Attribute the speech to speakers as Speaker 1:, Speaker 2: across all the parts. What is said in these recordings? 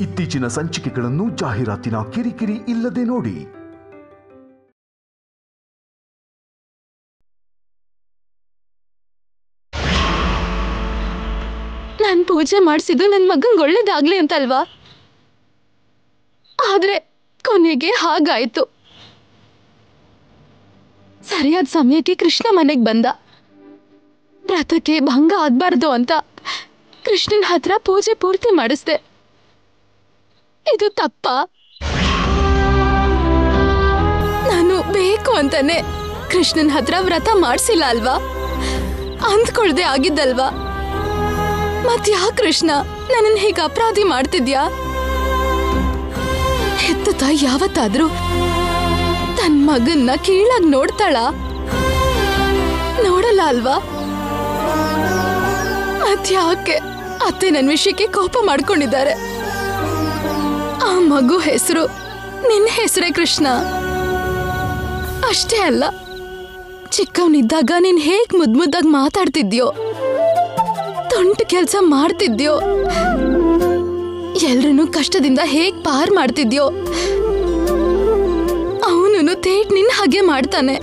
Speaker 1: ಇತ್ತೀಚಿನ ಸಂಚಿಕೆಗಳನ್ನು ಜಾಹೀರಾತಿನ ಕಿರಿಕಿರಿ ಇಲ್ಲದೆ ನೋಡಿ.
Speaker 2: ನಾನು ಪೂಜೆ ಮಾಡಿಸಿದ್ದು ನನ್ನ ಮಗಂಗೆ ಒಳ್ಳೇದಾಗ್ಲಿ ಅಂತಲ್ವಾ? ಆದ್ರೆ ಕೊನೆಗೆ ಹಾಗಾಯ್ತು. ಸರಿಯಾದ ಸಮಯಕ್ಕೆ ಕೃಷ್ಣ ಮನೆಗೆ ಬಂದ. ವ್ರತಕ್ಕೆ ಭಂಗ ಆಗ್ಬಾರ್ದು ಅಂತ ಕೃಷ್ಣನ ಹತ್ರ ಪೂಜೆ ಪೂರ್ತಿ ಮಾಡಿಸ್ದೆ. ಇದು ತಪ್ಪಾ? ನಾನು ಬೇಕು ಅಂತಾನೆ ಕೃಷ್ಣನ ಹತ್ರ ವ್ರತ ಮಾಡಿಸಿಲ್ಲ ಅಲ್ವಾ? ಅಂದ್ಕೊಳ್ದೆ ಆಗಿದ್ದಲ್ವಾ? ಮತ್ಯಾ ಕೃಷ್ಣ ನನ್ನನ್ನು ಹೀಗೆ ಅಪರಾಧಿ ಮಾಡ್ತಿದ್ಯಾ? ಹೆತ್ತ ತಾಯಿ ಯಾವತ್ತಾದ್ರೂ ತನ್ನ ಮಗನ್ನ ಕೀಳಾಗಿ ನೋಡ್ತಾಳ? ನೋಡಲ್ಲ ಅಲ್ವಾ? ಮತ್ಯಾಕೆ ಅತ್ತೆ ನನ್ನ ವಿಷಯಕ್ಕೆ ಕೋಪ ಮಾಡ್ಕೊಂಡಿದ್ದಾರೆ? ಆ ಮಗು ಹೆಸರು ನಿನ್ನ ಹೆಸರೇ ಕೃಷ್ಣ. ಅಷ್ಟೇ ಅಲ್ಲ, ಚಿಕ್ಕವನಿದ್ದಾಗ ನೀನ್ ಹೇಗ್ ಮುದ್ದಾಗಿ ಮಾತಾಡ್ತಿದ್ಯೋ, ತುಂಟ ಕೆಲಸ ಮಾಡ್ತಿದ್ಯೋ, ಎಲ್ರನ್ನೂ ಕಷ್ಟದಿಂದ ಹೇಗ್ ಪಾರ್ ಮಾಡ್ತಿದ್ಯೋ, ಅವನು ತೇಟ್ ನಿನ್ನ ಹಾಗೆ ಮಾಡ್ತಾನೆ.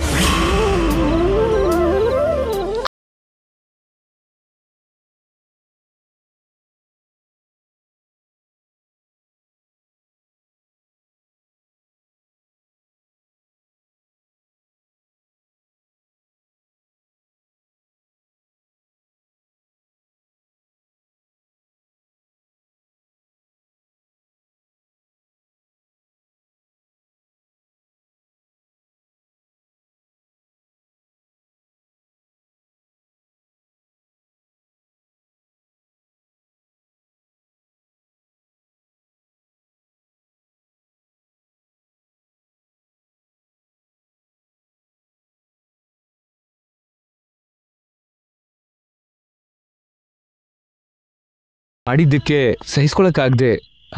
Speaker 3: ಮಾಡಿದ್ದಕ್ಕೆ ಸಹಿಸ್ಕೊಳಕ್ಕಾಗದೆ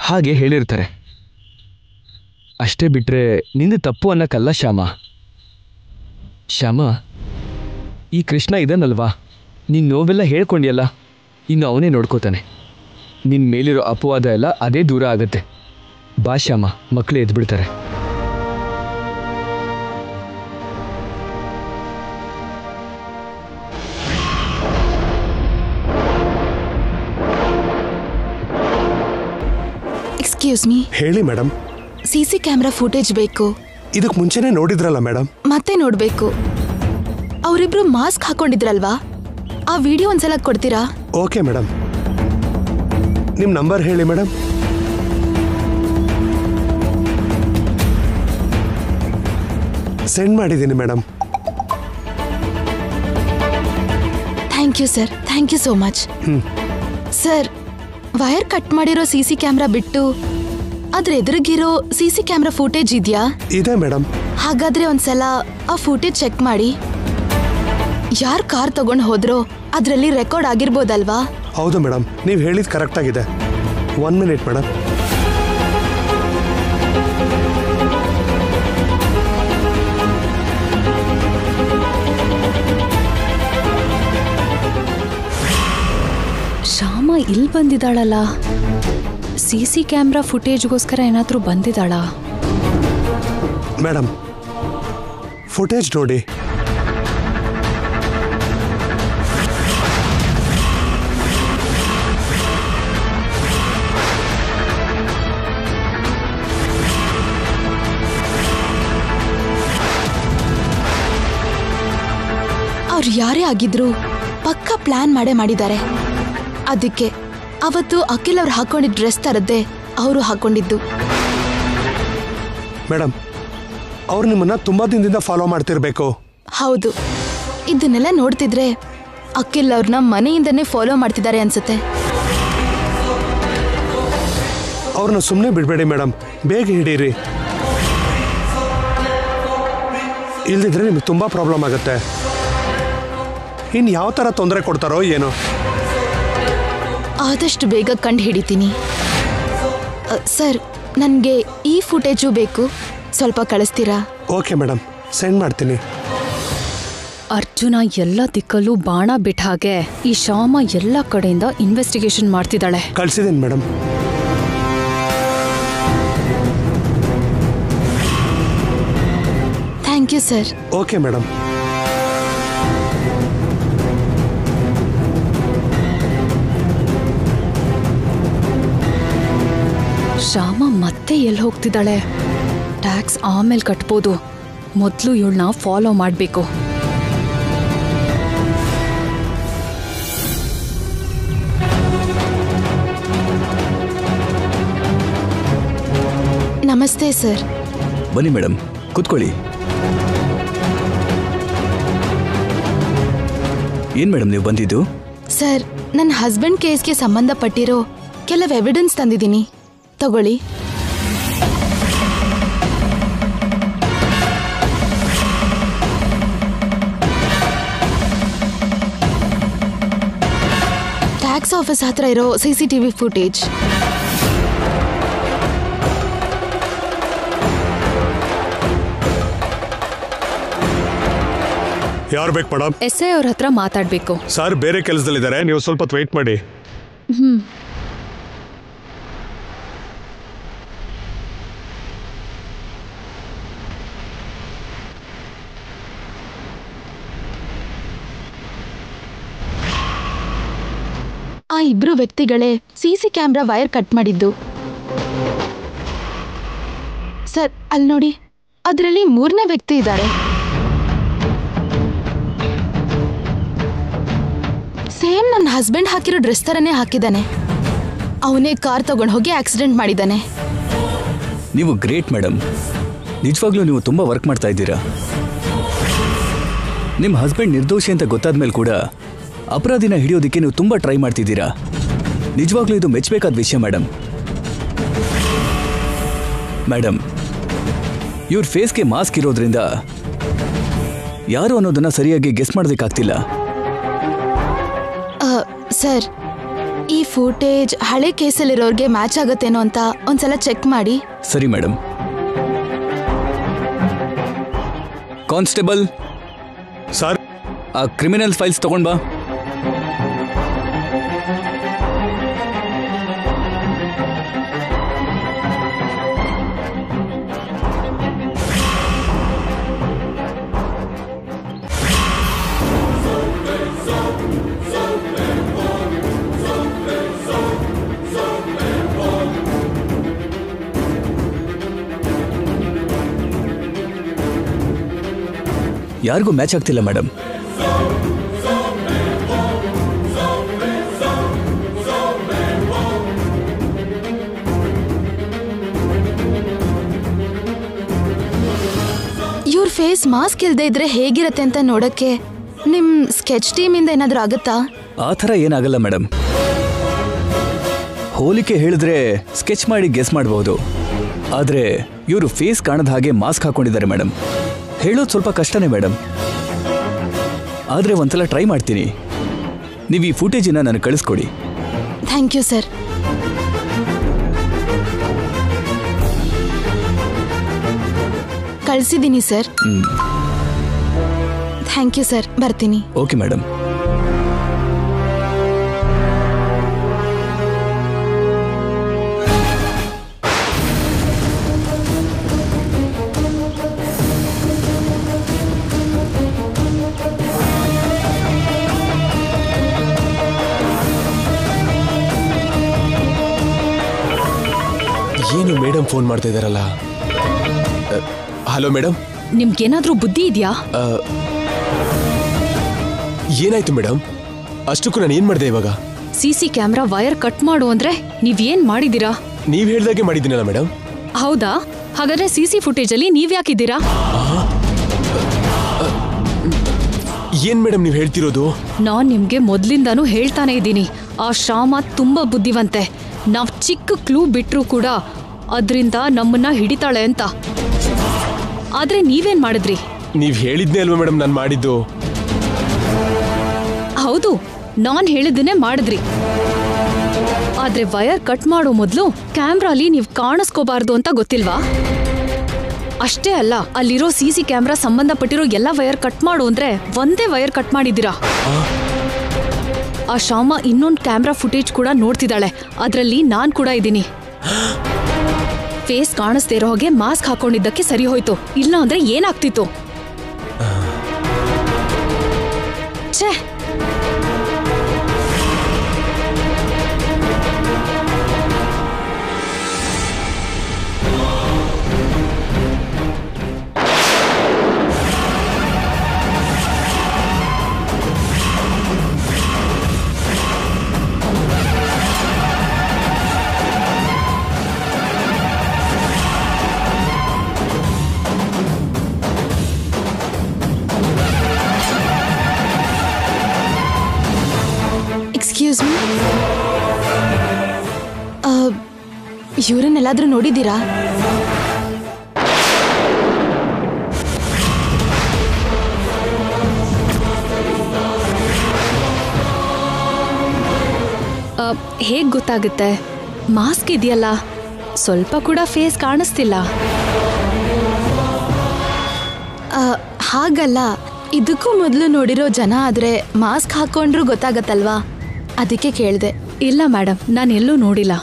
Speaker 3: ಹಾಗೆ ಹೇಳಿರ್ತಾರೆ. ಅಷ್ಟೇ ಬಿಟ್ರೆ ನಿಂದು ತಪ್ಪು ಅನ್ನಕ್ಕಲ್ಲ ಶ್ಯಾಮ. ಈ ಕೃಷ್ಣ ಇದನ್ನಲ್ವಾ, ನೀನು ನೋವೆಲ್ಲ ಹೇಳ್ಕೊಂಡಿಯಲ್ಲ, ಇನ್ನು ಅವನೇ ನೋಡ್ಕೋತಾನೆ. ನಿನ್ನ ಮೇಲಿರೋ ಅಪವಾದ ಎಲ್ಲ ಅದೇ ದೂರ ಆಗತ್ತೆ. ಬಾ ಶ್ಯಾಮ, ಮಕ್ಕಳು ಎದ್ಬಿಡ್ತಾರೆ.
Speaker 2: Excuse me.
Speaker 4: ಹೇಳಿ ಮೇಡಮ್.
Speaker 2: ಸಿಸಿ ಕ್ಯಾಮೆರಾ ಫುಟೇಜ್ ಬೇಕು.
Speaker 4: ಇದಕ್ಕೆ ಮುಂಚೆನೇ ನೋಡಿದ್ರಲ್ಲ ಮೇಡಮ್?
Speaker 2: ಮತ್ತೆ ನೋಡ್ಬೇಕು. ಅವರಿಬ್ರು ಮಾಸ್ಕ್ ಹಾಕೊಂಡಿದ್ರಲ್ವಾ, ಆ ವಿಡಿಯೋ ಒಂದ್ಸಲ ಕೊಡ್ತೀರಾ?
Speaker 4: Okay madam. ನಿಮ್ಮ ನಂಬರ್ ಹೇಳಿ ಮೇಡಮ್. ಸೆಂಡ್ ಮಾಡಿದ್ದೀನಿ madam.
Speaker 2: Thank you sir, thank you so much. Sir, wire cut ಮಾಡಿರೋ ಸಿಸಿ ಕ್ಯಾಮೆರಾ ಬಿಟ್ಟು ಅದ್ರ ಎದುರಿಗಿರೋ ಸಿಸಿ ಕ್ಯಾಮೆರಾ ಫುಟೇಜ್ ಇದೆಯಾ?
Speaker 4: ಇದೆ ಮೇಡಮ್.
Speaker 2: ಹಾಗಾದ್ರೆ ಒಂದ್ಸಲ ಆ ಫುಟೇಜ್ ಚೆಕ್ ಮಾಡಿ. ಯಾರ್ ಕಾರ್ ತಗೊಂಡ್ ಹೋದ್ರೋ ಅದ್ರಲ್ಲಿ ರೆಕಾರ್ಡ್ ಆಗಿರ್ಬೋದಲ್ವಾ?
Speaker 4: ಹೌದು ಮೇಡಮ್, ನೀವು ಹೇಳಿದ್ ಕರೆಕ್ಟ್ ಆಗಿದೆ. 1 ಮಿನಿಟ್ ಮೇಡಮ್.
Speaker 5: ಶ್ಯಾಮ ಇಲ್ಲಿ ಬಂದಿದ್ದಾಳಲ್ಲ, ಸಿಸಿ ಕ್ಯಾಮ್ರಾ ಫುಟೇಜ್ಗೋಸ್ಕರ ಏನಾದರೂ ಬಂದಿದ್ದಾಳ?
Speaker 4: ಮೇಡಮ್, ಫುಟೇಜ್ ನೋಡಿ.
Speaker 2: ಅವ್ರು ಯಾರೇ ಆಗಿದ್ರು ಪಕ್ಕ ಪ್ಲಾನ್ ಮಾಡಿದ್ದಾರೆ. ಅದಕ್ಕೆ ಅವತ್ತು ಅಖಿಲ್ ಅವ್ರು ಹಾಕೊಂಡಿದ್ದ ಡ್ರೆಸ್ ತರದ್ದೇ ಅವರು ಹಾಕೊಂಡಿದ್ದು.
Speaker 4: ಮೇಡಮ್, ಅವ್ರು ನಿಮ್ಮನ್ನ ತುಂಬಾ ದಿನದಿಂದ ಫಾಲೋ ಮಾಡ್ತಿರ್ಬೇಕು.
Speaker 2: ಹೌದು, ಇದನ್ನೆಲ್ಲ ನೋಡ್ತಿದ್ರೆ ಅಖಿಲ್ ಅವ್ರನ್ನ ಮನೆಯಿಂದನೇ ಫಾಲೋ ಮಾಡ್ತಿದ್ದಾರೆ ಅನ್ಸುತ್ತೆ.
Speaker 4: ಅವ್ರನ್ನ ಸುಮ್ಮನೆ ಬಿಡಬೇಡಿ ಮೇಡಮ್, ಬೇಗ ಹಿಡೀರಿ. ಇಲ್ದಿದ್ರೆ ನಿಮ್ಗೆ ತುಂಬಾ ಪ್ರಾಬ್ಲಮ್ ಆಗುತ್ತೆ. ಇನ್ನು ಯಾವ ಥರ ತೊಂದರೆ ಕೊಡ್ತಾರೋ ಏನೋ.
Speaker 2: ಆದಷ್ಟು ಬೇಗ ಕಂಡು ಹಿಡಿತೀನಿ. ಸರ್, ನನಗೆ ಈ ಫುಟೇಜು ಬೇಕು, ಸ್ವಲ್ಪ ಕಳಿಸ್ತೀರಾ?
Speaker 4: ಓಕೆ ಮೇಡಮ್, ಸೆಂಡ್ ಮಾಡ್ತೀನಿ.
Speaker 5: ಅರ್ಜುನ ಎಲ್ಲ ದಿಕ್ಕಲ್ಲೂ ಬಾಣ ಬಿಟ್ಟ ಹಾಗೆ ಈ ಶ್ಯಾಮ ಎಲ್ಲ ಕಡೆಯಿಂದ ಇನ್ವೆಸ್ಟಿಗೇಷನ್ ಮಾಡ್ತಿದ್ದಾಳೆ.
Speaker 4: ಕಳಿಸಿದ್ದೀನಿ madam.
Speaker 2: You sir.
Speaker 4: Okay madam.
Speaker 5: Shyama ಮತ್ತೆ ಎಲ್ಲಿ ಹೋಗ್ತಿದ್ದಾಳೆ? ಟ್ಯಾಕ್ಸ್ ಆಮೇಲೆ ಕಟ್ಬೋದು, ಮೊದಲು ಇವಳನ್ನ ಫಾಲೋ ಮಾಡಬೇಕು.
Speaker 2: ನಮಸ್ತೆ ಸರ್.
Speaker 6: ಬನ್ನಿ ಮೇಡಮ್, ಕೂತ್ಕೊಳ್ಳಿ. ಏನ್ ಮೇಡಮ್ ನೀವು ಬಂದಿದ್ದು?
Speaker 2: ಸರ್, ನನ್ನ ಹಸ್ಬೆಂಡ್ ಕೇಸ್ಗೆ ಸಂಬಂಧಪಟ್ಟಿರೋ ಕೆಲವು ಎವಿಡೆನ್ಸ್ ತಂದಿದ್ದೀನಿ, ತಗೊಳ್ಳಿ. ಟ್ಯಾಕ್ಸ್ ಆಫೀಸ್ ಹತ್ರ ಇರೋ CCTV ಫುಟೇಜ್.
Speaker 4: ಯಾರು ಬೇಕು ಮೇಡಮ್?
Speaker 5: SI ಅವ್ರ ಹತ್ರ ಮಾತಾಡ್ಬೇಕು.
Speaker 4: ಸರ್ ಬೇರೆ ಕೆಲಸದಲ್ಲಿದ್ದಾರೆ, ನೀವು ಸ್ವಲ್ಪ ವೇಟ್ ಮಾಡಿ.
Speaker 2: ಆ ಇಬ್ರು ವ್ಯಕ್ತಿಗಳೇ CC ಕ್ಯಾಮ್ರಾ ವೈರ್ ಕಟ್ ಮಾಡಿದ್ದು. ಸರ್, ಅಲ್ಲಿ ನೋಡಿ, ಅದರಲ್ಲಿ 3ನೇ ವ್ಯಕ್ತಿ ಇದ್ದಾರೆ. ಸೇಮ್ ನನ್ನ ಹಸ್ಬೆಂಡ್ ಹಾಕಿರೋ ಡ್ರೆಸ್ ಥರನೇ ಹಾಕಿದ್ದಾನೆ. ಅವನೇ ಕಾರ್ ತಗೊಂಡು ಹೋಗಿ ಆಕ್ಸಿಡೆಂಟ್ ಮಾಡಿದ್ದಾನೆ.
Speaker 6: ನೀವು ಗ್ರೇಟ್ ಮೇಡಮ್, ನಿಜವಾಗ್ಲೂ ನೀವು ತುಂಬ ವರ್ಕ್ ಮಾಡ್ತಾ ಇದ್ದೀರಾ. ನಿಮ್ಮ ಹಸ್ಬೆಂಡ್ ನಿರ್ದೋಷಿ ಅಂತ ಗೊತ್ತಾದ ಮೇಲೆ ಕೂಡ ಅಪರಾಧಿನ ಹಿಡಿಯೋದಕ್ಕೆ ನೀವು ತುಂಬ ಟ್ರೈ ಮಾಡ್ತಿದ್ದೀರಾ. ನಿಜವಾಗ್ಲೂ ಇದು ಮೆಚ್ಚಬೇಕಾದ ವಿಷಯ ಮೇಡಮ್. ಮೇಡಮ್, ಇವ್ರ ಫೇಸ್ಗೆ ಮಾಸ್ಕ್ ಇರೋದ್ರಿಂದ ಯಾರು ಅನ್ನೋದನ್ನ ಸರಿಯಾಗಿ ಗೆಸ್ ಮಾಡೋದಕ್ಕಾಗ್ತಿಲ್ಲ.
Speaker 2: ಸರ್, ಈ ಫುಟೇಜ್ ಹಳೆ ಕೇಸಲ್ಲಿರೋರ್ಗೆ ಮ್ಯಾಚ್ ಆಗತ್ತೇನೋ ಅಂತ ಒಂದ್ಸಲ ಚೆಕ್ ಮಾಡಿ.
Speaker 6: ಸರಿ ಮೇಡಮ್. ಕಾನ್ಸ್ಟೇಬಲ್
Speaker 4: ಸರ್,
Speaker 6: ಆ ಕ್ರಿಮಿನಲ್ ಫೈಲ್ಸ್ ತಗೊಂಡ್ ಬಾ. ಯಾರಿಗೂ ಮ್ಯಾಚ್ ಆಗ್ತಿಲ್ಲ ಮೇಡಮ್.
Speaker 2: ಇವ್ರ ಫೇಸ್ ಮಾಸ್ಕ್ ಇಲ್ದೇ ಇದ್ರೆ ಹೇಗಿರತ್ತೆ ಅಂತ ನೋಡಕ್ಕೆ ನಿಮ್ ಸ್ಕೆಚ್ ಟೀಮಿಂದ ಏನಾದ್ರೂ ಆಗುತ್ತಾ?
Speaker 6: ಆ ಥರ ಏನಾಗಲ್ಲ ಮೇಡಮ್. ಹೋಲಿಕೆ ಹೇಳಿದ್ರೆ ಸ್ಕೆಚ್ ಮಾಡಿ ಗೆಸ್ ಮಾಡಬಹುದು, ಆದ್ರೆ ಇವರು ಫೇಸ್ ಕಾಣದ ಹಾಗೆ ಮಾಸ್ಕ್ ಹಾಕೊಂಡಿದ್ದಾರೆ ಮೇಡಮ್. ಹೇಳೋದು ಸ್ವಲ್ಪ ಕಷ್ಟನೇ ಮೇಡಮ್, ಆದ್ರೆ ಒಂದ್ಸಲ ಟ್ರೈ ಮಾಡ್ತೀನಿ. ನೀವು ಈ ಫುಟೇಜಿನ ನನಗೆ ಕಳಿಸ್ಕೊಡಿ.
Speaker 2: Thank you sir. ಕಳಿಸಿದ್ದೀನಿ ಸರ್. ಥ್ಯಾಂಕ್ ಯು ಸರ್, ಬರ್ತೀನಿ.
Speaker 6: Okay madam.
Speaker 7: ಏನು ಮೇಡಮ್ ಫೋನ್ ಮಾಡ್ತಾ ಇದ್ದಾರಲ್ಲ? ಹಲೋ ಮೇಡಮ್,
Speaker 5: ನಿಮ್ಗೇನಾದ್ರೂ ಬುದ್ಧಿ ಇದೆಯಾ?
Speaker 7: ಏನಾಯ್ತು ಮೇಡಮ್? ಅಷ್ಟಕ್ಕೂ ನಾನು ಏನ್ ಮಾಡಿದೆ ಇವಾಗ?
Speaker 5: CC ಕ್ಯಾಮ್ರಾ ವೈರ್ ಕಟ್ ಮಾಡು ಅಂದ್ರೆ ನೀವೇನ್ ಮಾಡಿದೀರಾ?
Speaker 7: ನೀವ್ ಹೇಳ್ದಾಗೆ ಮಾಡಿದ್ದೀನಲ್ಲ ಮೇಡಮ್.
Speaker 5: ಹೌದಾ? ಹಾಗಾದ್ರೆ CC ಫುಟೇಜ್ ಅಲ್ಲಿ ನೀವ್ ಯಾಕಿದ್ದೀರಾ?
Speaker 7: ಏನ್ ಮೇಡಮ್ ನೀವ್ ಹೇಳ್ತಿರೋದು?
Speaker 5: ನಾನ್ ನಿಮ್ಗೆ ಮೊದ್ಲಿಂದಾನು ಹೇಳ್ತಾನೆ ಇದ್ದೀನಿ, ಆ ಶ್ಯಾಮ ತುಂಬಾ ಬುದ್ಧಿವಂತೆ. ನಾವ್ ಚಿಕ್ಕ ಕ್ಲೂ ಬಿಟ್ರು ಕೂಡ ಅದ್ರಿಂದ ನಮ್ಮನ್ನ ಹಿಡಿತಾಳೆ ಅಂತ. ಆದ್ರೆ ನೀವೇನ್ ಮಾಡಿದ್ರಿ?
Speaker 7: ನೀವ್ ಹೇಳಿದ್ನೇ ಅಲ್ವಾ ಮೇಡಮ್ ನಾನು ಮಾಡಿದ್ದು?
Speaker 5: ಹೌದು, ನಾನ್ ಹೇಳಿದ್ದನ್ನೇ ಮಾಡಿದ್ರಿ. ಆದ್ರೆ ವೈರ್ ಕಟ್ ಮಾಡೋ ಮೊದ್ಲು ಕ್ಯಾಮ್ರಾಲಿ ನೀವ್ ಕಾಣಿಸ್ಕೋಬಾರ್ದು ಅಂತ ಗೊತ್ತಿಲ್ವಾ? ಅಷ್ಟೇ ಅಲ್ಲ, ಅಲ್ಲಿರೋ CC ಕ್ಯಾಮ್ರಾ ಸಂಬಂಧಪಟ್ಟಿರೋ ಎಲ್ಲ ವೈರ್ ಕಟ್ ಮಾಡು ಅಂದ್ರೆ ಒಂದೇ ವೈರ್ ಕಟ್ ಮಾಡಿದ್ದೀರಾ. ಆ ಶ್ಯಾಮ ಇನ್ನೊಂದು ಕ್ಯಾಮ್ರಾ ಫುಟೇಜ್ ಕೂಡ ನೋಡ್ತಿದ್ದಾಳೆ, ಅದ್ರಲ್ಲಿ ನಾನ್ ಕೂಡ ಇದ್ದೀನಿ. ಫೇಸ್ ಕಾಣಿಸ್ದೇ ಇರೋ ಹಾಗೆ ಮಾಸ್ಕ್ ಹಾಕೊಂಡಿದ್ದಕ್ಕೆ ಸರಿ ಹೋಯ್ತು, ಇಲ್ಲ ಅಂದ್ರೆ ಏನಾಗ್ತಿತ್ತು?
Speaker 2: ಇವ್ರನ್ನೆಲ್ಲಾದ್ರೂ ನೋಡಿದ್ದೀರಾ?
Speaker 5: ಹೇಗ್ ಗೊತ್ತಾಗುತ್ತೆ? ಮಾಸ್ಕ್ ಇದೆಯಲ್ಲ, ಸ್ವಲ್ಪ ಕೂಡ ಫೇಸ್ ಕಾಣಿಸ್ತಿಲ್ಲ.
Speaker 2: ಹಾಗಲ್ಲ, ಇದಕ್ಕೂ ಮೊದಲು ನೋಡಿರೋ ಜನ ಆದ್ರೆ ಮಾಸ್ಕ್ ಹಾಕೊಂಡ್ರು ಗೊತ್ತಾಗತ್ತಲ್ವಾ, ಅದಕ್ಕೆ ಕೇಳಿದೆ.
Speaker 5: ಇಲ್ಲ ಮೇಡಮ್, ನಾನು ಎಲ್ಲೂ ನೋಡಿಲ್ಲ.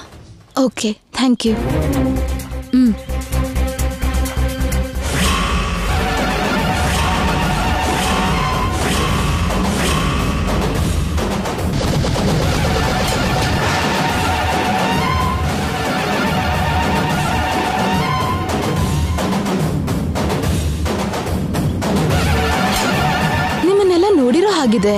Speaker 2: Okay, thank you. ನಿಮ್ಮನ್ನೆಲ್ಲ ನೋಡಿರೋ ಹಾಗಿದೆ.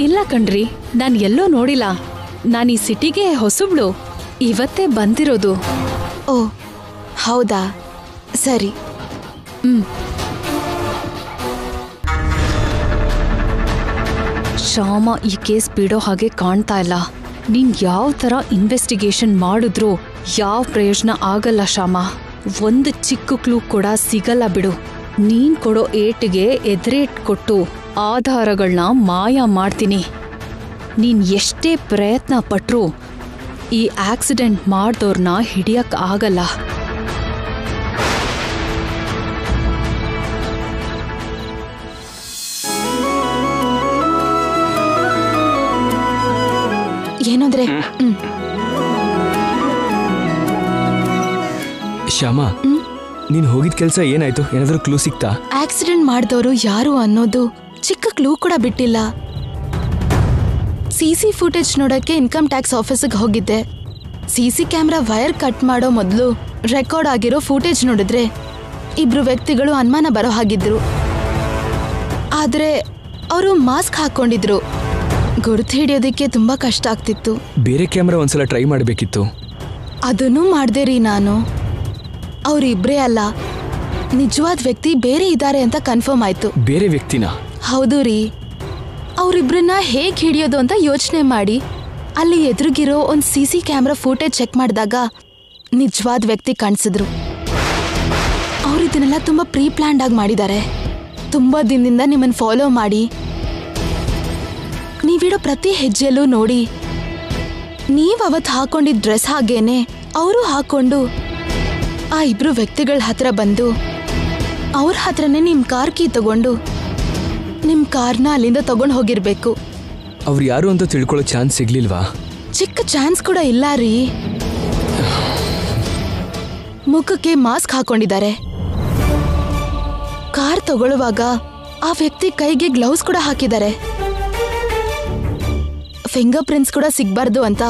Speaker 5: ಇಲ್ಲ ಕಣ್ರಿ, ನಾನು ಎಲ್ಲೋ ನೋಡಿಲ್ಲ. ನಾನು ಈ ಸಿಟಿಗೆ ಹೊಸಬ್ಳು, ಇವತ್ತೇ ಬಂದಿರೋದು.
Speaker 2: ಓ ಹೌದಾ, ಸರಿ.
Speaker 5: ಶ್ಯಾಮ ಈ ಕೇಸ್ ಬಿಡೋ ಹಾಗೆ ಕಾಣ್ತಾ ಇಲ್ಲ. ನೀನ್ ಯಾವ ಥರ ಇನ್ವೆಸ್ಟಿಗೇಷನ್ ಮಾಡಿದ್ರೂ ಯಾವ ಪ್ರಯೋಜನ ಆಗಲ್ಲ ಶ್ಯಾಮ. ಒಂದು ಚಿಕ್ಕ ಕ್ಲೂ ಕೂಡ ಸಿಗಲ್ಲ ಬಿಡು. ನೀನ್ ಕೊಡೋ ಏಟಿಗೆ ಎದುರೇಟ್ ಕೊಟ್ಟು ಆಧಾರಗಳನ್ನ ಮಾಯ ಮಾಡ್ತೀನಿ. ನೀನ್ ಎಷ್ಟೇ ಪ್ರಯತ್ನ ಪಟ್ರೂ ಈ ಆಕ್ಸಿಡೆಂಟ್ ಮಾಡ್ದವ್ರನ್ನ ಹಿಡಿಯಕ್ ಆಗಲ್ಲ.
Speaker 2: ಏನಂದ್ರೆ
Speaker 3: ಶ್ಯಾಮ, ನೀನ್ ಹೋಗಿದ್ ಕೆಲ್ಸ ಏನಾಯ್ತು? ಏನಾದ್ರೂ ಕ್ಲೂ ಸಿಕ್ತಾ?
Speaker 2: ಆಕ್ಸಿಡೆಂಟ್ ಮಾಡಿದವರು ಯಾರು ಅನ್ನೋದು ಚಿಕ್ಕ ಕ್ಲೂ ಕೂಡ ಬಿಟ್ಟಿಲ್ಲ. ಸಿಸಿ ಫುಟೇಜ್ ನೋಡಕ್ಕೆ ಇನ್ಕಮ್ ಟ್ಯಾಕ್ಸ್ ಆಫೀಸಿಗೆ ಹೋಗಿದ್ದೆ. ಸಿಸಿ ಕ್ಯಾಮ್ರಾ ವೈರ್ ಕಟ್ ಮಾಡೋ ಮೊದಲು ರೆಕಾರ್ಡ್ ಆಗಿರೋ ಫುಟೇಜ್ ನೋಡಿದ್ರೆ ಇಬ್ರು ವ್ಯಕ್ತಿಗಳು ಅನುಮಾನ ಬರೋ ಹಾಗಿದ್ರು. ಆದ್ರೆ ಅವರು ಮಾಸ್ಕ್ ಹಾಕೊಂಡಿದ್ರು. ಗುರುತು ಹಿಡಿಯೋದಕ್ಕೆ ತುಂಬಾ ಕಷ್ಟ ಆಗ್ತಿತ್ತು.
Speaker 3: ಬೇರೆ ಕ್ಯಾಮ್ರಾ ಒಂದ್ಸಲ ಟ್ರೈ ಮಾಡ್ಬೇಕಿತ್ತು.
Speaker 2: ಅದನ್ನೂ ಮಾಡ್ದೆ ರೀ ನಾನು. ಅವ್ರಿಬ್ರೇ ಅಲ್ಲ, ನಿಜವಾದ ವ್ಯಕ್ತಿ ಬೇರೆ ಇದ್ದಾರೆ ಅಂತ ಕನ್ಫರ್ಮ್ ಆಯ್ತು.
Speaker 3: ಬೇರೆ ವ್ಯಕ್ತಿನ?
Speaker 2: ಹೌದು ರೀ. ಅವರಿಬ್ರನ್ನ ಹೇಗ್ ಹಿಡಿಯೋದು ಅಂತ ಯೋಚನೆ ಮಾಡಿ ಅಲ್ಲಿ ಎದುರುಗಿರೋ ಒಂದು ಸಿಸಿ ಕ್ಯಾಮ್ರಾ ಫುಟೇಜ್ ಚೆಕ್ ಮಾಡಿದಾಗ ನಿಜವಾದ ವ್ಯಕ್ತಿ ಕಾಣಿಸಿದ್ರು. ಅವ್ರು ಇದನ್ನೆಲ್ಲ ತುಂಬಾ ಪ್ರೀ ಪ್ಲಾನ್ಡ್ ಆಗಿ ಮಾಡಿದ್ದಾರೆ. ತುಂಬಾ ದಿನದಿಂದ ನಿಮ್ಮನ್ನ ಫಾಲೋ ಮಾಡಿ, ನೀವಿಡೋ ಪ್ರತಿ ಹೆಜ್ಜೆಯಲ್ಲೂ ನೋಡಿ, ನೀವ್ ಅವತ್ತು ಹಾಕೊಂಡಿದ್ದ ಡ್ರೆಸ್ ಹಾಗೇನೆ ಅವರು ಹಾಕೊಂಡು ಆ ಇಬ್ರು ವ್ಯಕ್ತಿಗಳ ಹತ್ರ ಬಂದು ಅವ್ರ ಹತ್ರನೇ ನಿಮ್ ಕಾರ್ ಕೀ ತಗೊಂಡು ನಿಮ್ ಕಾರ್ನ ಅಲ್ಲಿಂದ ತಗೊಂಡು ಹೋಗಿರ್ಬೇಕು.
Speaker 3: ಅವ್ರು ಯಾರು ಅಂತ ತಿಳ್ಕೊಳ್ಳೋ ಚಾನ್ಸ್ ಸಿಗ್ಲಿಲ್ವಾ?
Speaker 2: ಚಿಕ್ಕ ಚಾನ್ಸ್ ಕೂಡ ಇಲ್ಲ ರೀ. ಮುಖಕ್ಕೆ ಮಾಸ್ಕ್ ಹಾಕೊಂಡಿದ್ದಾರೆ. ಕಾರ್ ತಗೊಳ್ಳುವಾಗ ಆ ವ್ಯಕ್ತಿ ಕೈಗೆ ಗ್ಲೌಸ್ ಕೂಡ ಹಾಕಿದ್ದಾರೆ. ಫಿಂಗರ್ ಪ್ರಿಂಟ್ಸ್ ಕೂಡ ಸಿಗ್ಬಾರ್ದು ಅಂತ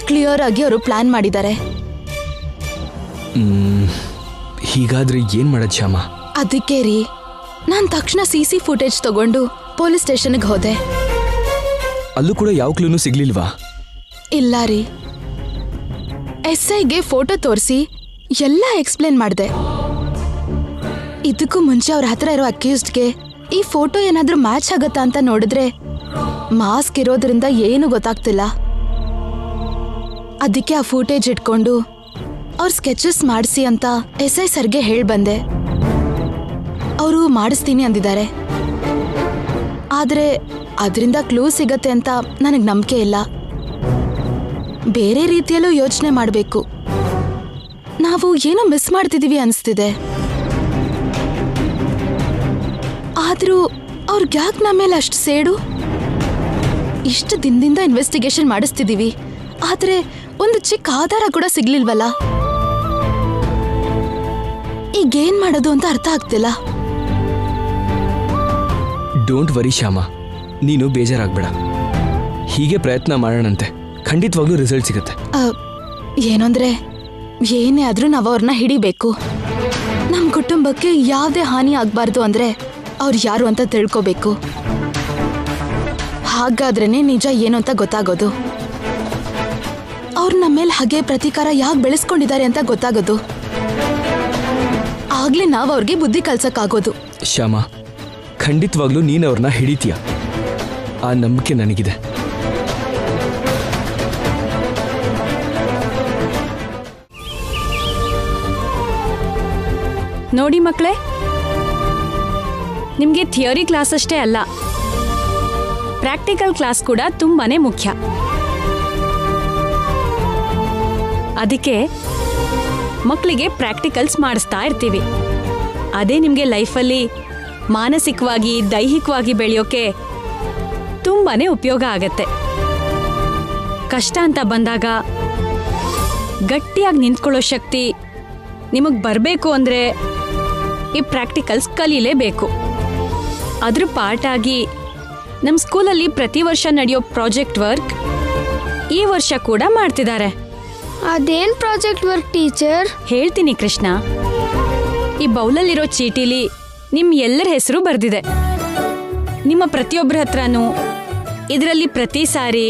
Speaker 2: ಕ್ಲಿಯರ್ ಆಗಿ ಅವರು ಪ್ಲಾನ್ ಮಾಡಿದ್ದಾರೆ.
Speaker 3: ಹೀಗಾದ್ರೆ ಏನ್ ಮಾಡೋದು ಶ್ಯಾಮ?
Speaker 2: ಅದಕ್ಕೆ ರೀ ನಾನ್ ತಕ್ಷಣ ಸಿಸಿ ಫುಟೇಜ್ ತಗೊಂಡು ಪೊಲೀಸ್ ಸ್ಟೇಷನ್ಗೆ ಹೋದೆ.
Speaker 3: ಅಲ್ಲೂ ಕೂಡ ಯಾವ ಕ್ಲೂನು ಸಿಗ್ಲಿಲ್ವಾ?
Speaker 2: ಇಲ್ಲ ರೀ. SIಗೆ ಫೋಟೋ ತೋರಿಸಿ ಎಲ್ಲ ಎಕ್ಸ್ಪ್ಲೇನ್ ಮಾಡಿದೆ. ಇದಕ್ಕೂ ಮುಂಚೆ ಅವ್ರ ಹತ್ರ ಇರೋ ಅಕ್ಯೂಸ್ಡ್ಗೆ ಈ ಫೋಟೋ ಏನಾದ್ರೂ ಮ್ಯಾಚ್ ಆಗತ್ತಾ ಅಂತ ನೋಡಿದ್ರೆ ಮಾಸ್ಕ್ ಇರೋದ್ರಿಂದ ಏನು ಗೊತ್ತಾಗ್ತಿಲ್ಲ. ಅದಕ್ಕೆ ಆ ಫುಟೇಜ್ ಇಟ್ಕೊಂಡು ಅವ್ರ ಸ್ಕೆಚಸ್ ಮಾಡಿಸಿ ಅಂತ SI ಸರ್ಗೆ ಹೇಳಿ ಬಂದೆ. ಅವರು ಮಾಡಿಸ್ತೀನಿ ಅಂದಿದ್ದಾರೆ. ಆದ್ರೆ ಅದರಿಂದ ಕ್ಲೂ ಸಿಗತ್ತೆ ಅಂತ ನನಗೆ ನಂಬಿಕೆ ಇಲ್ಲ. ಬೇರೆ ರೀತಿಯಲ್ಲೂ ಯೋಚನೆ ಮಾಡಬೇಕು. ನಾವು ಏನೋ ಮಿಸ್ ಮಾಡ್ತಿದೀವಿ ಅನಿಸ್ತಿದೆ. ಆದ್ರೂ ಅವ್ರಿಗೆ ಯಾಕೆ ನಮ್ಮ ಮೇಲೆ ಅಷ್ಟು ಸೇಡು? ಇಷ್ಟು ದಿನದಿಂದ ಇನ್ವೆಸ್ಟಿಗೇಷನ್ ಮಾಡಿಸ್ತಿದೀವಿ, ಆದ್ರೆ ಒಂದು ಚಿಕ್ಕ ಆಧಾರ ಕೂಡ ಸಿಗ್ಲಿಲ್ವಲ್ಲ. ಈಗೇನ್ ಮಾಡೋದು ಅಂತ ಅರ್ಥ ಆಗ್ತಿಲ್ಲ.
Speaker 3: ಡೋಂಟ್ ವರಿ ಶ್ಯಾಮ, ನೀನು ಬೇಜಾರಾಗ್ಬೇಡ. ಹೀಗೆ ಪ್ರಯತ್ನ ಮಾಡೋಣಂತೆ, ಖಂಡಿತವಾಗ್ಲೂ ರಿಸಲ್ಟ್ ಸಿಗುತ್ತೆ.
Speaker 2: ಏನಂದ್ರೆ ಏನೇ ಆದ್ರೂ ನಾವು ಅವ್ರನ್ನ ಹಿಡಿಬೇಕು. ನಮ್ಮ ಕುಟುಂಬಕ್ಕೆ ಯಾವುದೇ ಹಾನಿ ಆಗ್ಬಾರ್ದು ಅಂದ್ರೆ ಅವ್ರು ಯಾರು ಅಂತ ತಿಳ್ಕೋಬೇಕು. ಹಾಗಾದ್ರೇನೆ ನಿಜ ಏನು ಅಂತ ಗೊತ್ತಾಗೋದು. ಅವ್ರು ನಮ್ಮ ಮೇಲೆ ಹಾಗೆ ಪ್ರತೀಕಾರ ಯಾಕೆ ಬೆಳೆಸ್ಕೊಂಡಿದ್ದಾರೆ ಅಂತ ಗೊತ್ತಾಗೋದು. ಆಗ್ಲೇ ನಾವ್ ಅವ್ರಿಗೆ ಬುದ್ಧಿ ಕಲ್ಸಕ್ಕಾಗೋದು.
Speaker 3: ಶ್ಯಾಮ, ಖಂಡಿತವಾಗ್ಲೂ ನೀನು ಅವ್ರನ್ನ ಹಿಡಿತೀಯ, ಆ ನಂಬಿಕೆ ನನಗಿದೆ.
Speaker 5: ನೋಡಿ ಮಕ್ಕಳೇ, ನಿಮಗೆ ಥಿಯರಿ ಕ್ಲಾಸ್ ಅಷ್ಟೇ ಅಲ್ಲ, ಪ್ರಾಕ್ಟಿಕಲ್ ಕ್ಲಾಸ್ ಕೂಡ ತುಂಬಾನೇ ಮುಖ್ಯ. ಅದಕ್ಕೆ ಮಕ್ಕಳಿಗೆ ಪ್ರಾಕ್ಟಿಕಲ್ಸ್ ಮಾಡಿಸ್ತಾ ಇರ್ತೀವಿ. ಅದೇ ನಿಮಗೆ ಲೈಫಲ್ಲಿ ಮಾನಸಿಕವಾಗಿ ದೈಹಿಕವಾಗಿ ಬೆಳೆಯೋಕೆ ತುಂಬಾನೇ ಉಪಯೋಗ ಆಗತ್ತೆ. ಕಷ್ಟ ಅಂತ ಬಂದಾಗ ಗಟ್ಟಿಯಾಗಿ ನಿಂತ್ಕೊಳ್ಳೋ ಶಕ್ತಿ ನಿಮಗೆ ಬರಬೇಕು ಅಂದರೆ ಈ ಪ್ರಾಕ್ಟಿಕಲ್ಸ್ ಕಲೀಲೇಬೇಕು. ಅದ್ರ ಪಾರ್ಟ್ ಆಗಿ ನಮ್ಮ ಸ್ಕೂಲಲ್ಲಿ ಪ್ರತಿ ವರ್ಷ ನಡೆಯೋ ಪ್ರಾಜೆಕ್ಟ್ ವರ್ಕ್ ಈ ವರ್ಷ ಕೂಡ ಮಾಡ್ತಿದ್ದಾರೆ.
Speaker 8: ಅದೇನ್ ಪ್ರಾಜೆಕ್ಟ್ ವರ್ಕ್ ಟೀಚರ್?
Speaker 5: ಹೇಳ್ತೀನಿ ಕೃಷ್ಣ. ಈ ಬೌಲಲ್ಲಿರೋ ಚೀಟಿಲಿ ನಿಮ್ಮ ಎಲ್ಲರ ಹೆಸರು ಬರೆದಿದೆ. ನಿಮ್ಮ ಪ್ರತಿಯೊಬ್ಬರ ಹತ್ರನೂ ಇದರಲ್ಲಿ ಪ್ರತಿ ಸಾರಿ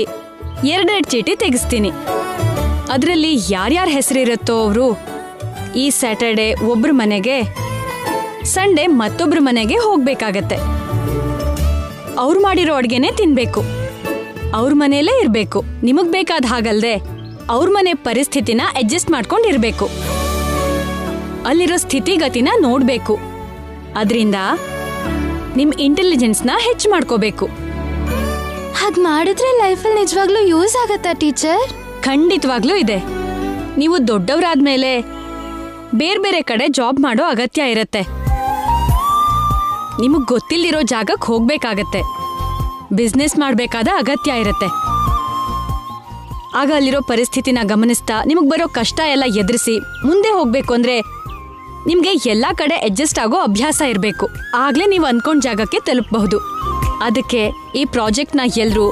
Speaker 5: 2 ಚೀಟಿ ತೆಗೆಸ್ತೀನಿ. ಅದರಲ್ಲಿ ಯಾರ್ಯಾರ ಹೆಸರಿರುತ್ತೋ ಅವರು ಈ ಸ್ಯಾಟರ್ಡೆ ಒಬ್ರ ಮನೆಗೆ, ಸಂಡೇ ಮತ್ತೊಬ್ರ ಮನೆಗೆ ಹೋಗ್ಬೇಕಾಗತ್ತೆ. ಅವ್ರು ಮಾಡಿರೋ ಅಡ್ಗೆನೆ ತಿನ್ಬೇಕು, ಅವ್ರ ಮನೆಯಲ್ಲೇ ಇರಬೇಕು. ನಿಮಗ್ ಬೇಕಾದ ಹಾಗಲ್ದೆ ಅವ್ರ ಮನೆ ಪರಿಸ್ಥಿತಿನ ಅಡ್ಜಸ್ಟ್ ಮಾಡ್ಕೊಂಡಿರ್ಬೇಕು. ಅಲ್ಲಿರೋ ಸ್ಥಿತಿಗತಿನ ನೋಡ್ಬೇಕು. ಅದರಿಂದ ನಿಮ್ ಇಂಟೆಲಿಜೆನ್ಸ್ನ ಹೆಚ್ಚು ಮಾಡ್ಕೋಬೇಕು.
Speaker 2: ಹಾಗ್ ಮಾಡಿದ್ರೆ ಲೈಫಲ್ಲಿ ನಿಜವಾಗ್ಲೂ ಯೂಸ್ ಆಗತ್ತಾ ಟೀಚರ್?
Speaker 5: ಖಂಡಿತವಾಗ್ಲೂ ಇದೆ. ನೀವು ದೊಡ್ಡವರಾದ್ಮೇಲೆ ಬೇರೆ ಬೇರೆ ಕಡೆ ಜಾಬ್ ಮಾಡೋ ಅಗತ್ಯ ಇರತ್ತೆ. ನಿಮಗ್ ಗೊತ್ತಿಲ್ದಿರೋ ಜಾಗಕ್ಕೆ ಹೋಗ್ಬೇಕಾಗತ್ತೆ. ಬಿಸ್ನೆಸ್ ಮಾಡ್ಬೇಕಾದ ಅಗತ್ಯ ಇರತ್ತೆ. ಆಗ ಅಲ್ಲಿರೋ ಪರಿಸ್ಥಿತಿನ ಗಮನಿಸ್ತಾ ನಿಮಗ್ ಬರೋ ಕಷ್ಟ ಎಲ್ಲ ಎದುರಿಸಿ ಮುಂದೆ ಹೋಗ್ಬೇಕು ಅಂದ್ರೆ ನಿಮ್ಗೆ ಎಲ್ಲಾ ಕಡೆ ಅಡ್ಜಸ್ಟ್ ಆಗೋ ಅಭ್ಯಾಸ ಇರಬೇಕು. ಆಗ್ಲೇ ನೀವು ಅನ್ಕೊಂಡ್ ಜಾಗಕ್ಕೆ ತಲುಪಬಹುದು. ಅದಕ್ಕೆ ಈ ಪ್ರಾಜೆಕ್ಟ್ನ ಎಲ್ರೂ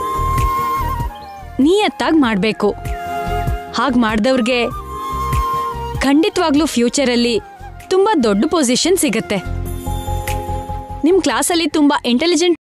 Speaker 5: ನಿಯತ್ತಾಗಿ ಮಾಡಬೇಕು. ಹಾಗೆ ಮಾಡಿದವ್ರಿಗೆ ಖಂಡಿತವಾಗ್ಲೂ ಫ್ಯೂಚರಲ್ಲಿ ತುಂಬಾ ದೊಡ್ಡ ಪೊಸಿಷನ್ ಸಿಗತ್ತೆ. ನಿಮ್ಮ ಕ್ಲಾಸಲ್ಲಿ ತುಂಬಾ ಇಂಟೆಲಿಜೆಂಟ್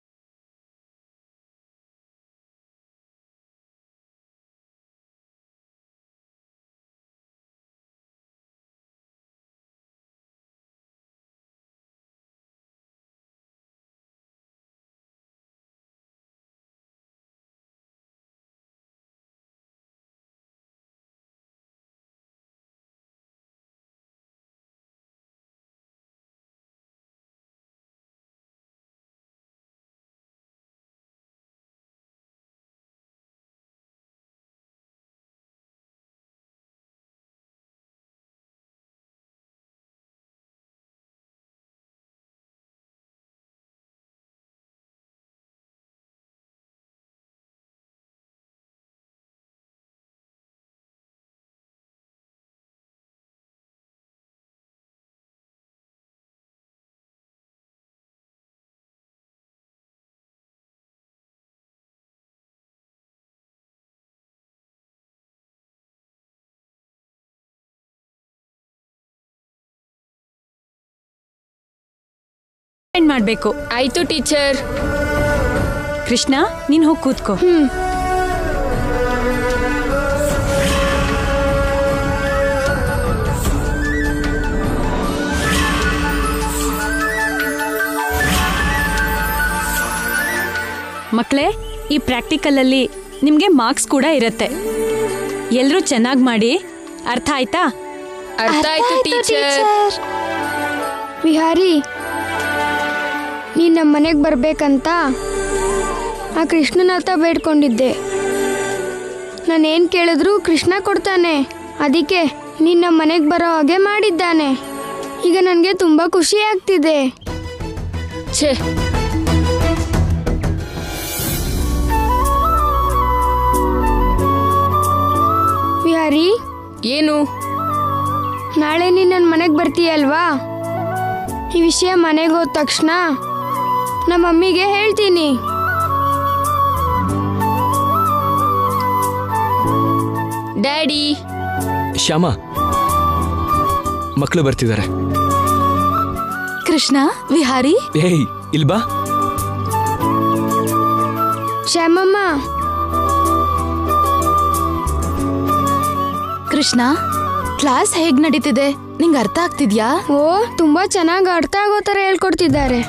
Speaker 5: ಮಾಡಬೇಕು.
Speaker 8: ಆಯ್ತು ಟೀಚರ್.
Speaker 5: ಕೃಷ್ಣ, ನೀನ್ ಹೋಗಿ ಕೂತ್ಕೋ. ಮಕ್ಕಳೇ, ಈ ಪ್ರಾಕ್ಟಿಕಲ್ ಅಲ್ಲಿ ನಿಮ್ಗೆ ಮಾರ್ಕ್ಸ್ ಕೂಡ ಇರತ್ತೆ. ಎಲ್ರೂ ಚೆನ್ನಾಗಿ ಮಾಡಿ. ಅರ್ಥ ಆಯ್ತಾ?
Speaker 8: ಅರ್ಥ ಆಯ್ತು ಟೀಚರ್. ವಿಹಾರಿ, ನೀನ್ ನಮ್ಮ ಮನೆಗೆ ಬರ್ಬೇಕಂತ ಆ ಕೃಷ್ಣನ ಹತ್ರ ಬೇಡ್ಕೊಂಡಿದ್ದೆ. ನಾನೇನು ಕೇಳಿದ್ರು ಕೃಷ್ಣ ಕೊಡ್ತಾನೆ. ಅದಕ್ಕೆ ನೀನ್ ನಮ್ಮ ಮನೆಗೆ ಬರೋ ಹಾಗೆ ಮಾಡಿದ್ದಾನೆ. ಈಗ ನನಗೆ ತುಂಬಾ ಖುಷಿ ಆಗ್ತಿದೆ. ಛೇ, ವಿಹಾರಿ,
Speaker 9: ಏನು?
Speaker 8: ನಾಳೆ ನೀನು ನನ್ನ ಮನೆಗೆ ಬರ್ತೀಯಲ್ವಾ? ಈ ವಿಷಯ ಮನೆಗೆ ಹೋದ ತಕ್ಷಣ ನಮ್ಮ ಮಮ್ಮಿಗೆ ಹೇಳ್ತೀನಿ.
Speaker 9: ಡ್ಯಾಡಿ.
Speaker 3: ಶ್ಯಾಮ, ಮಕ್ಕಳು ಬರ್ತಿದ್ದಾರೆ.
Speaker 2: ಕೃಷ್ಣ, ವಿಹಾರಿ,
Speaker 3: ಏಯ್ ಇಲ್ಬಾ.
Speaker 8: ಶ್ಯಾಮಮ್ಮ.
Speaker 2: ಕೃಷ್ಣ, ಕ್ಲಾಸ್ ಹೇಗ್ ನಡೀತಿದೆ? ನಿಂಗೆ ಅರ್ಥ ಆಗ್ತಿದ್ಯಾ?
Speaker 8: ಓ ತುಂಬಾ ಚೆನ್ನಾಗಿ ಅರ್ಥ ಆಗೋ ಥರ ಹೇಳ್ಕೊಡ್ತಿದ್ದಾರೆ.